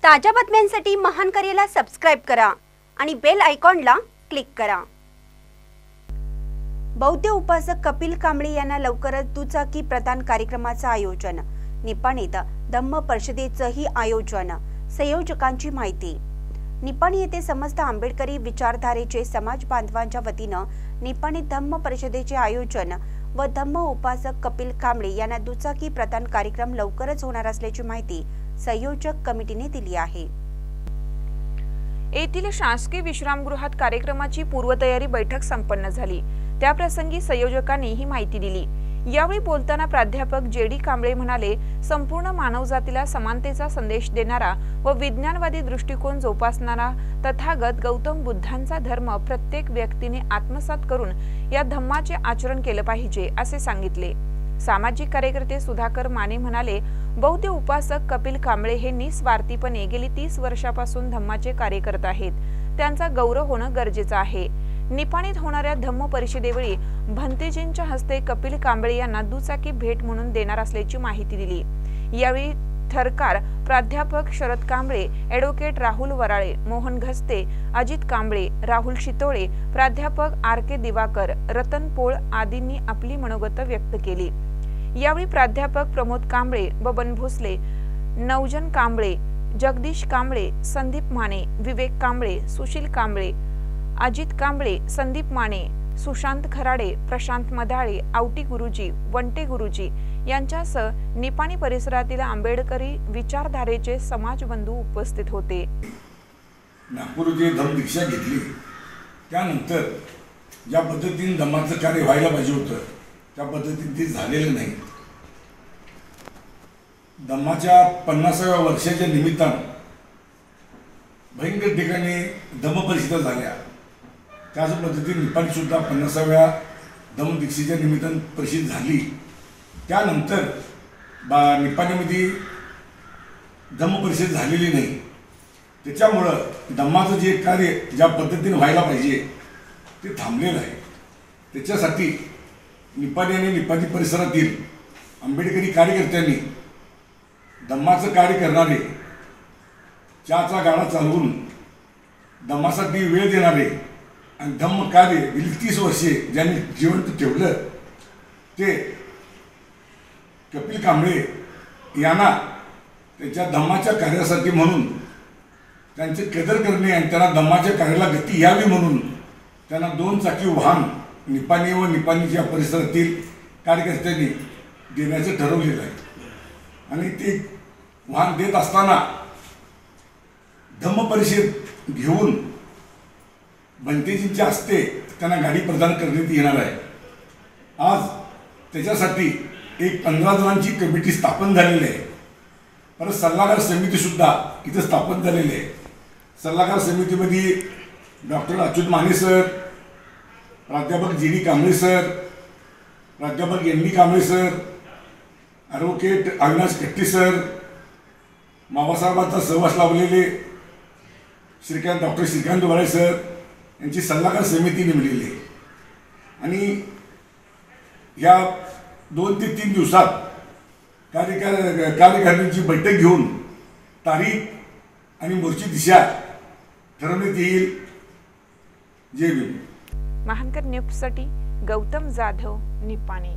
ताज्या बातम्यांसाठी महान करेला सबस्क्राइब करा आणि बेल आयकॉनला क्लिक करा। बौद्ध उपासक कपिल कांबळे यांना लवकरच दुचाकी प्रदान कार्यक्रमाचे आयोजन। निपाणीत धम्म परिषदेचेही आयोजन। संयोजकांची माहिती। निपाणी येथे समस्त आंबेडकरी विचारधारेचे समाज बांधवांच्या वतीने निपाणी धम्म परिषदेचे आयोजन व धम्म उपासक कपिल कांबळे यांना दुचाकी प्रदान कार्यक्रम लवकरच होणार असल्याची माहिती संयोजक कमिटीने दिली आहे। येथील शासकीय विश्रामगृहात कार्यक्रमाची पूर्वतयारी बैठक संपन्न झाली। त्याप्रसंगी संयोजकांनी ही माहिती दिली। यावेळी बोलताना प्राध्यापक जे.डी. कांबळे म्हणाले, संपूर्ण मानवजातीला समानतेचा संदेश देणारा व विज्ञानवादी दृष्टिकोन जोपासणारा तथागत गौतम बुद्धांचा धर्म प्रत्येक व्यक्तीने आत्मसात करून या धम्माचे आचरण केले पाहिजे असे सांगितले। सामाजिक कार्यकर्ते सुधाकर माने म्हणाले, बौद्ध उपासक कपिल कांबळे हे निस्वार्थीपणे गेली 30 वर्षापासून धम्माचे कार्य करत आहेत। त्यांचा गौरव होणे गरजेचे आहे। निपाणीत होणाऱ्या धम्म परिषदेवेळी भंतेजींच्या हस्ते कपिल कांबळे यांना दुचाकी भेट म्हणून देणार असल्याची माहिती दिली। यावेळी थरकार प्राध्यापक शरद कांबळे, ॲडव्होकेट राहुल वराळे, मोहन घस्ते, अजित कांबळे, राहुल शितोळे, प्राध्यापक आर.के. दिवाकर, रतन पोळ आदींनी आपली मनोगत व्यक्त केली। यावेळी प्राध्यापक प्रमोद कांबळे, बबन भोसले, नवजन कांबळे, जगदीश कांबळे, संदीप माने, विवेक कांबळे, सुशील कांबळे, अजित कांबळे, संदीप माने, सुशांत खराडे, प्रशांत मधाळे, आवटी गुरुजी, वंटे गुरुजी यांच्यासह निपाणी परिसरातील आंबेडकरी विचारधारेचे समाजबंधू उपस्थित होते। नागपूरची धम्म दीक्षा घेतली त्यानंतर ज्या पद्धतीने धम्माचं कार्य व्हायला पाहिजे होतं त्या पद्धतीने ते झालेलं नाही। धम्माच्या 50व्या वर्षाच्या निमित्तानं भयंकर ठिकाणी धम्म परिषदा झाल्या। त्याच पद्धतीने निपाणी सुद्धा 50व्या धम्म दीक्षेच्या निमित्तानं परिषद झाली। त्यानंतर निपाणीमध्ये धम्म परिषद झालेली नाही। त्याच्यामुळं धम्माचं जे कार्य ज्या पद्धतीने व्हायला पाहिजे ते थांबलेलं आहे। त्याच्यासाठी निपाणी आणि निपाणी परिसरातील आंबेडकरी कार्यकर्त्यांनी धम्माचं कार्य करणारे, चहाचा गाडा चालवून धम्मासाठी वेळ देणारे आणि धम्म कार्य गेली 30 वर्षे ज्यांनी जिवंत ठेवलं ते कपिल कांबळे यांना त्यांच्या धम्माच्या कार्यासाठी म्हणून त्यांचे कदर करणे आणि त्यांना धम्माच्या कार्याला गती यावी म्हणून त्यांना 2 चाकी वाहन निपाणी व निपाणीच्या परिसरातील कार्यकर्त्यांनी देण्याचं ठरवलेलं आहे। आणि ते वाहन देत असताना धम्म परिषद घेऊन भंतेजींच्या हस्ते त्यांना गाडी प्रदान करण्यात येणार आहे। आज त्याच्यासाठी एक 15 जणांची कमिटी स्थापन झालेली आहे। परत सल्लागार समिती सुद्धा इथं स्थापन झालेली आहे। सल्लागार समितीमध्ये डॉक्टर अच्युत माने सर, प्राध्यापक जे.डी. कांबळे सर, प्राध्यापक ND. Kamble sir, advocate Avinash कट्टी सर, बाबासाहेबांचा सहवास लाभलेले डॉक्टर श्रीकांत वराळे सर यांची सल्लागार समिती नेमलेली आहे। आणि या 2 ते 3 दिवसात कार्यकारिणीची बैठक घेऊन तारीख आणि मोर्ची दिशा ठरवण्यात येईल। जय भीम। महानकर न्यूजसाठी गौतम जाधव, निपाणी।